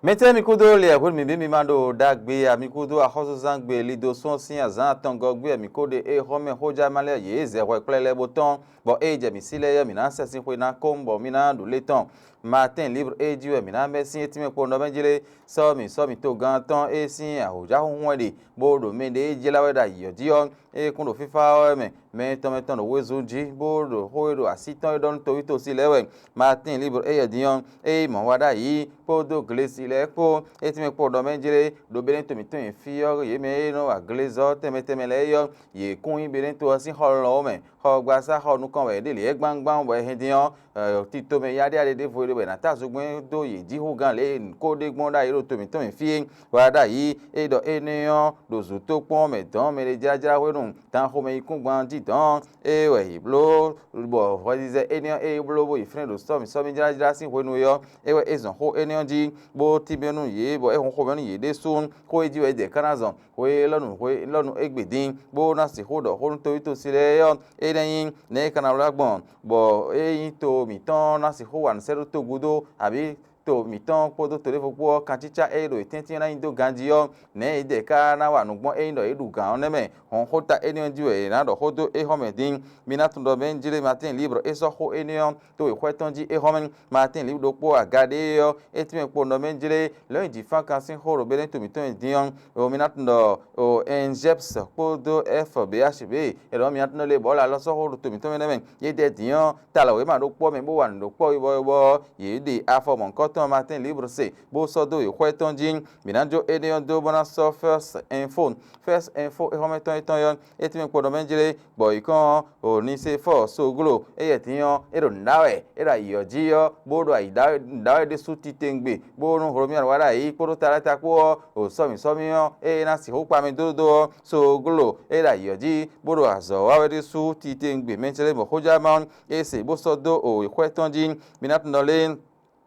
Mete mikudo le ahun mi mando dagbe amikudo ahozo zangbe lido son sin azan tangogbe mikode e home hoja male ye ze ho klele boton bo e je mi sile ya mina sesin ko na kombo mina do leton matin libre e jiwe mina mesin etime ko no benjile so mi to gan ton e sin ahoja hun de bodo mende jela weda yo dio e kundo fifa me to no wezuji bodo hoiro asiton don to ito silewe matin libre e dion e mo wada yi podo glesi le ko etime ko do menjire do belen to mi to fio ye me no aglezo teme le yo ye kun belen to asin holo me ho gbasa ho nu kan we de le gbangban we hedion ti to me yade ade de fo de na ta sugbon do ye ji hu gan le ko de gbon da iro to mi fi wa da yi e do eniyan do zu to pon me don me le jaja we run tan ho me ikun gban di don e we iblo bo ho dize eniyan e iblo bo ifren do so mi jaja sin ho nu yo e we ezon ho eniyan di bo ti benu ye bo e ho ho benu ye de sun ko e ji we de kanazon ho lonu egbedin bo na si ho do ho to sile yo eyin ne kana lagbon bo eyin to mi ton na si ho wan seru to gudo abi to mi ton podo to le fopo kan chicha ero tintin na indo ganjiyo ne ide ka na wa nugbon eyin do edu gan oneme hon hota enion jiwe na do hodo e homedin minatun do benjire matin libre e so ho enion to e kwetonji e homen matin libre do po agade yo etime po no benjire lo ji fan kan sin horo belen to mi ton dion o minatun do o enjeps podo fbhb e lo minatun le bola lo so horo to mi ton men ye de dion talawe ma do po me bo wan do po ibo ye de afomon ton matin libre se bo so do e kwetonji minanjo enion do bona so first info e hometon eton yon etime po do benjire bo ikon o ni se for so glo e yetiyan ero ndawe era yojiyo bodo ai ndawe de suti tengbe bo run horomi arwara yi podo tarata ko o somi yo e na si ho pa mi dodo so glo era yoji bodo azo wa de suti tengbe menchele mo hoja man e se bo so do o kwetonji minat nolen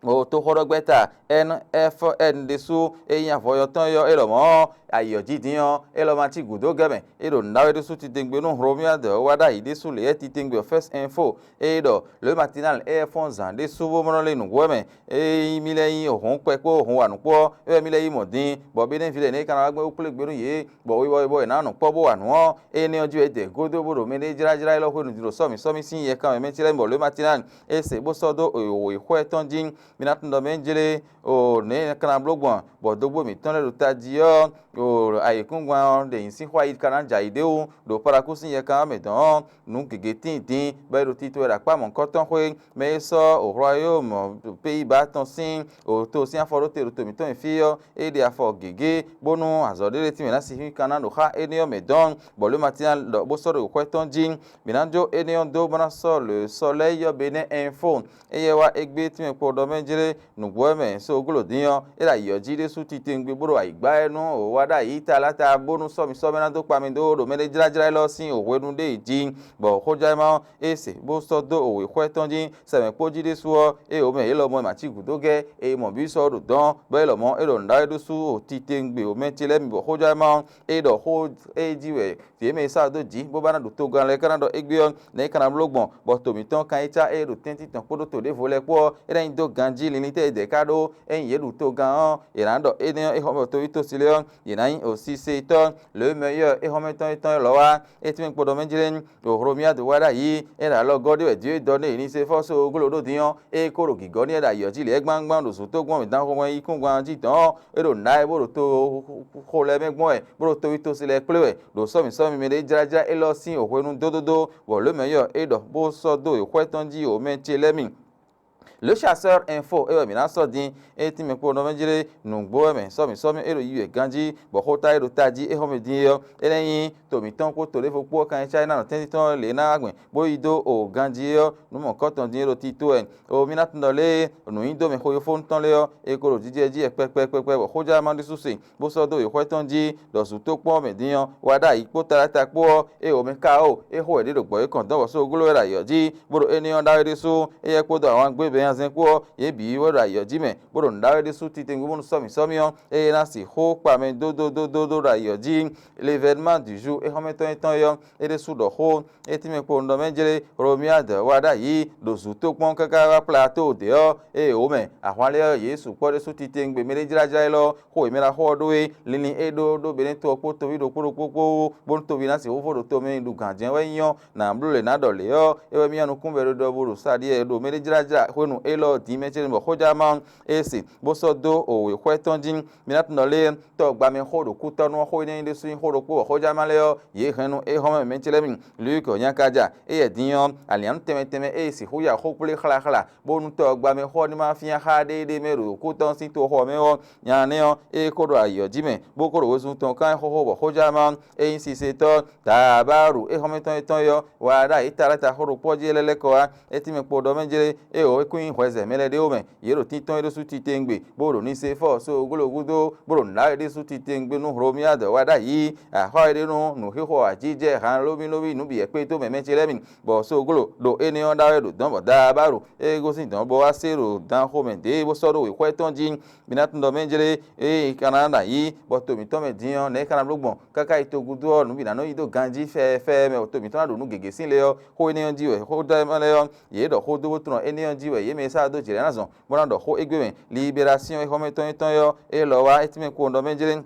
o to horogbeta nfn de su eyan foyotan yo elomo ayoji diyan eloma ti gudo game edo ndawe de su ti tengbe no romia de wada ide su le ti tengbe first info edo le matinal e fonzan de su bo mo le nu gweme e mileyin ohun pepo ohun wanu po e mileyin modin bo be den file ne kana gbe ukule gberu ye bo wiwo na nu po bo wanu e ni oju e de godo bodo me ne jira lo honu diro somi sin ye kan me ti le mo le matinal e se bo sodo o ikwetonjin minatun do menjele o ne kana blogbon bo dogbo mi ton le ta dio o ayekungwan de insin hwa yi kana jaide o do parakusin ye kan me don nu gege tin ba ro ti to era pa mon koton hwe me so o royaume pays ba ton sin o to sin aforo te to mi ton fi yo e de afo gege bonu azode ti me na si kana no ha enion me don bo le matin do bo so ro kweton jin minanjo enion do bona so le soleil yo bene info eye wa egbe ti me po do menjire nugbo me so glo diyan era yoji de su ti tengbe boro aigba enu o wada yi ta lata bonu somi na do pa mi do me le jira lo sin o wenu de ji bo hoja ma ese bo so do o kwetonji se me poji de su e o me elo mo ma ti gudoge e mo bi so do don bo elo mo ero nda do su o ti tengbe o me ti le mi bo hoja ma e do ho e jiwe ti me sa do ji bo bana do to gan le kana do egbe on ne kana blogbon bo to mi ton kan ita e do tenti ton podo to de vole po e do ganji linite de kado en yedu to gan irando eniyan e homo to ito sileon yenayin o sise ton le meilleur e homo ton lowa etime podo menjiren o romia de wada yi era lo gode we die donne ni se foso ogolodo diyan e koro gigo ni era yoji le gbangban do so to gbon mi dan ko mo ikun gban ji ton e do na e boro to ko le megbon e boro to ito sile plewe do so mi me le jara e lo sin o hwenu dododo wo le meilleur e do bo so do e kwetonji o menche lemi le chasseur info e mi na so din e ti me po no menjire nugbo me so mi ero yiwe ganji bo hota ero taji e ho me din yo eleyin to mi ton ko to le fo po kan china no ten ton le na agbon bo ido o ganji yo no mo ko ton din ero ti to en o mi na tun le no indo me ko yo fo ton le yo e ko ro jije ji e pe bo hoja ma ndi susin bo so do yo ko ton ji do su to po me din yo wada ipo tarata po e o me ka o e ho e de do gbo e kan don so glo era yo ji bo ro eniyan da re su e ye ko do àwọn gbe be azenko ye bi wo ra yo jime boro ndawe de su titengbe bonu somi e na si ho pa me do ra yo ji l'événement du jour e hometo eton yo e de su do ho e ti me po ndo menjere romia de wada yi do zu to pon kaka plateau de o e o me ahwale yesu po de su titengbe me jira jira lo ho me ra ho do e lini e do bene to po to vi do po bon to vi na si ho fo do to me du ganjen we yan na mblule na do le yo e we mi anu kunbe do buru sadi e do me jira jira ho nu e lo di me chere mo hoja ma e si bo so do o we kwetonjin mi na no le to gba me ho do ku to no ho ni de su ho do po hoja ma le yo ye henu e ho me chere mi lu ko nya kaja e ye diyan alian teme e si ho ya ho pule khala bo nu to gba me ho ni ma fi ha de me ro ku to si to ho me o nya ne o e ko do ayo jime bo ko ro sun ton kan ho hoja ma e si se to tabaru e ho me ton yo wa da itara ta ho ro po je lele ko a e ti me po do me jere e o e kuin hweze mele de o me ye ro titon e do su titengbe bo ro ni se fo so gologudo bo ro na de su titengbe nu ro mi ado wa da yi a ho ere nu he ho ajije han lobi nu bi e pe to me me chere mi bo so golo do eni on da do don bo da baru e go sin don bo wa se ro dan ho me de bo so do we kweton jin minat ndo me jere e kanana yi bo to mi to me diyan ne kana logbon kaka itogudo nu bi na no ido ganji fe me to mi to na do nu gege sin le yo ho eni on jiwe ho da ma le yo ye do ho do tun eni on jiwe ye me sa do jere na zon mo na do ho egbe me libération e ho me ton yo e lo wa etime ko ndo me jere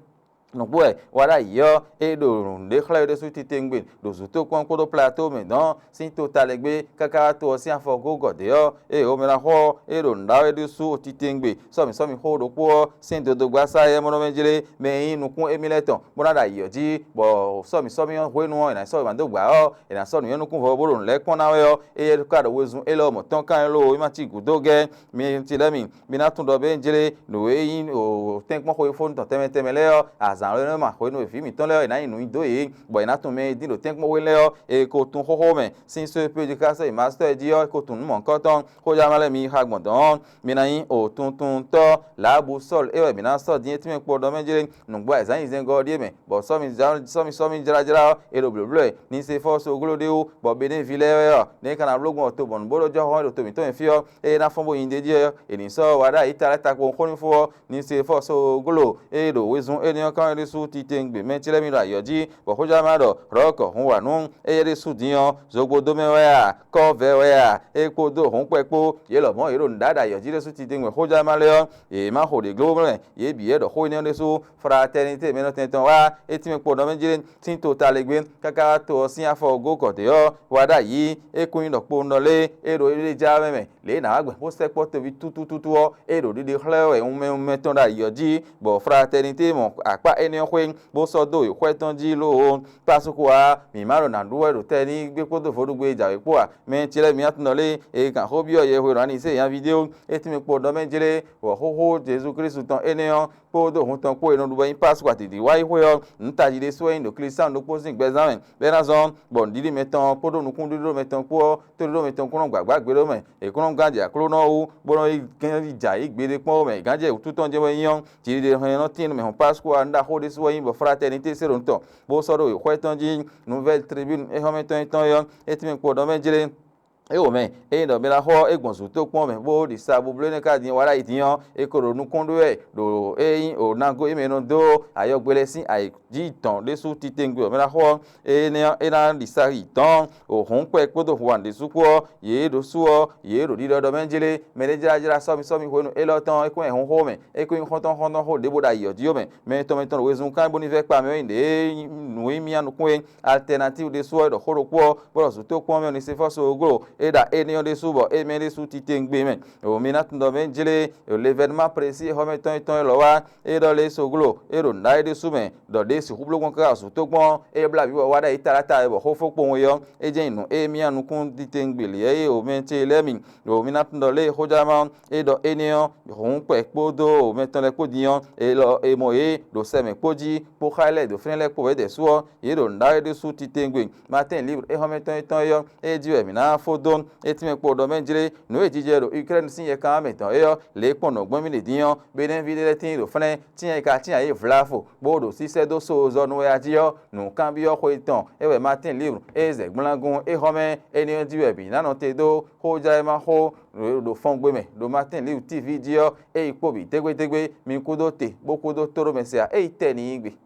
nugbo e wara yo e do de khla de su titengbe do su to kon ko do plateau me don sin total egbe kaka to si afo gogo de yo e o me na ho e do ndawe de su titengbe so mi ho do po sin do gbasa ye mo no menjire me inu kun emileton mo na da yo ji bo so mi ho nu na so ma do gba o e na so nu yenu kun ho bo ro le kon na we yo e ka do wezun e lo mo ton kan lo mi ma ti gudoge mi ti le mi na tun do be njire no e yin o ten pon ho fo ton teme le yo azan le ma ho no fi mi ton le na inu do e bo ina tun me di lo ten pon we le yo e ko tun ho me sin so pe di ka se master di yo ko tun mo nkan ton ko ja ma le mi ha gbon don mi na yin o tun to la bu sol e we mi na so di ti me po do me jere nu gbo azan yin go di me bo so mi jara e lo blo ni se fo so glo de o bo be ne vile yo ne kana blogun to bon bo lo jo ho to mi to fi yo e na fo bo yin de di yo e ni so wa da itara ta ko ko ni fo ni se fo so glo e do wezun e ni kan ri su titengbe me tire mi ra yo ji bo ho ja ma do ro ko hun wa nu e ri su diyan zogbo do me wa ko ve wa e ko do hun pepo ye lo mo iro ndada yo ji ri su titengbe ho ja ma le yo e ma ho de glo me ye bi e do ho ni su fraternité me no ten wa e ti me po do me jire tin total egbe kaka to si afo go ko de yo wa da yi e kun do po no le e ro ile ja me le na agbe bo se po to vi tutu o e ro de hlewe un me ton da yo ji bo fraternité mo apa eni ohwe bo so do ihwe ton ji lo pasuko a mi maro na duwe ro te ni gbe ko do forugbe ja we po a me chile mi atun le e kan ho bi oye hwe ro ani se yan video e ti me po do me jire wo ho Jesus Christ ton eni o po do hun ton ko eno duwe pasuko ti di wa ihwe o nta ji de so en do Christian do po sin gbe zan be na zon bon didi me ton po do nu kun do me ton po to do me ton kun gbagba gbe do me e kun ganje akuro no u bo no ja igbere pon me ganje tuton je we yan ti de han no tin me hon pasuko anda ho de so yin bo fraternité se ron ton bo so do ihwe ton ji nouvelle tribune e ho me ton yo e ti me po do me jire e o me e do me la ho e gbonsu to pon me bo di sa bo ble ne ka din wara idiyan e ko ro nu kondo e do e yin o na go e me no do ayo gbele sin ai ji ton de su titengbe o me la ho e na di sa itan o hun pe ko do wan de su ko ye do su o ye ro di do me jele me le jira so mi ho nu e lo ton e ko e hun ho me e ko yin ho ton ho de bo da yo di o me ton we zun kan bo ni fe pa me inde nu mi anu ko alternative de su o do ho ro ko bo su to pon me ni se fo so gro e da eni on de subo e me de su titengbe me o mi na tun do me jele l'événement précis ho me ton lo wa e do le so glo e ro na de su me do de si hublo kon ka su to gbon e bla bi wa da itarata e bo ho fo pon yo e je inu e mi anu kun titengbe le e o me te le mi o mi na tun do le ho ja ma e do eni on hun pe podo o me ton le podiyan e lo e mo e do se me poji po khale do fin le po we de su o e ro na de su titengbe matin libre e ho me ton yo e ji we mi na fo don eti me po do me jire no e jijero Ukraine sin ye kan me ton yo le pon no gbon mi le diyan be den video tin ro fene tin e ka tin aye vlafo bodo si se do so zo no ya jiyo no kan bi yo ko itan e we Martin libre e ze gblangun e ho me eni o jiwe bi na no te do ho ja e ma ho do fongbe me do Martin Liu TV dio e ipobi tegbe mi kudo te bokudo toro mesia e teni igbe